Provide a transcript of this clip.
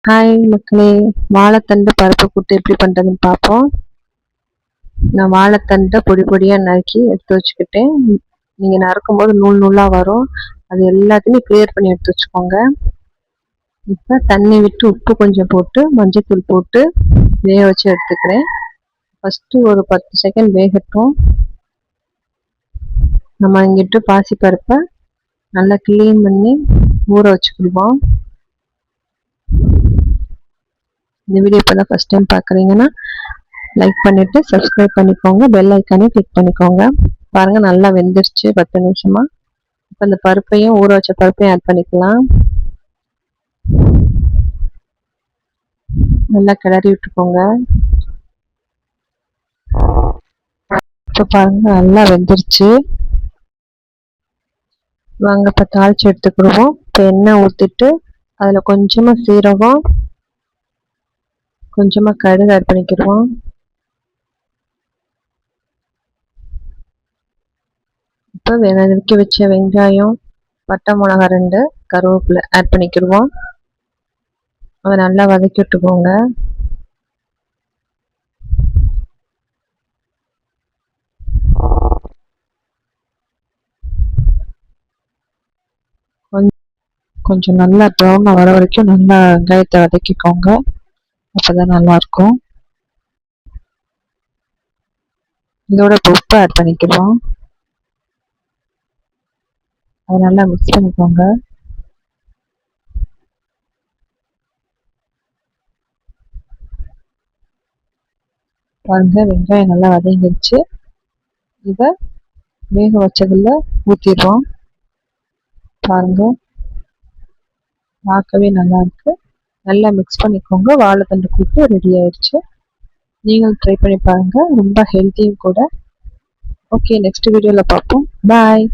Hi மக்களே, வாழைத்தண்டு பருப்பு கூட்டு எப்படி பண்ணுறதுன்னு பார்ப்போம். நான் வாழைத்தண்டை பொடி பொடியாக நறுக்கி எடுத்து வச்சுக்கிட்டேன். நீங்கள் நறுக்கும்போது நூல் நூலாக வரும். அது எல்லாத்தையுமே கிளியர் பண்ணி எடுத்து வச்சுக்கோங்க. இப்போ தண்ணி விட்டு உப்பு கொஞ்சம் போட்டு மஞ்சத்தூள் போட்டு வேக வச்சு எடுத்துக்கிறேன். ஃபஸ்ட்டு ஒரு 10 செகண்ட் வேகட்டும். நம்ம இங்கிட்டு பாசிப்பருப்பை நல்லா க்ளீன் பண்ணி ஊற வச்சுக்கிடுவோம். இந்த வீடியோ இப்போ தான் ஃபஸ்ட் டைம் பார்க்குறீங்கன்னா லைக் பண்ணிவிட்டு சப்ஸ்கிரைப் பண்ணிக்கோங்க, பெல் ஐக்கானே கிளிக் பண்ணிக்கோங்க. பாருங்கள், நல்லா வெந்துருச்சு 10 நிமிஷமாக. இப்போ இந்த பருப்பையும் ஊற வச்ச பருப்பையும் ஆட் பண்ணிக்கலாம். நல்லா கிளறி விட்டுக்கோங்க. இப்போ பாருங்கள், நல்லா வெந்துருச்சு. வாங்க இப்போ தாளித்து எடுத்துக்கிடுவோம். இப்போ எண்ணெய் ஊற்றிட்டு அதில் கொஞ்சமாக சீரகம், கொஞ்சமாக கடுகு ஆட் பண்ணிக்கிடுவோம். இப்போ நறுக்கி வச்ச வெங்காயம், பட்டை மிளகாய் 2, கருவேப்பிலை ஆட் பண்ணிக்கிடுவோம். அதை நல்லா வதக்கி விட்டுக்கோங்க. கொஞ்சம் நல்லா ப்ரௌனாக வர வரைக்கும் நல்லா வெங்காயத்தை வதக்கிக்கோங்க. அப்போதான் நல்லாயிருக்கும். இதோட உப்பு ஆட் பண்ணிக்கிடுவோம். அதை நல்லா மிக்ஸ் பண்ணிக்கோங்க. பாருங்க, வெங்காயம் நல்லா வதங்கிடுச்சு. இதை வேக வச்சதில் ஊற்றிடுவோம். பாருங்க, பார்க்கவே நல்லா இருக்கு. நல்லா மிக்ஸ் பண்ணிக்கோங்க. வாழைத்தண்டு கூட்டு ரெடி ஆயிடுச்சு. நீங்களும் ட்ரை பண்ணி பாருங்க, ரொம்ப ஹெல்த்தியும் கூட. ஓகே, நெக்ஸ்ட் வீடியோவில் பார்ப்போம். பாய்.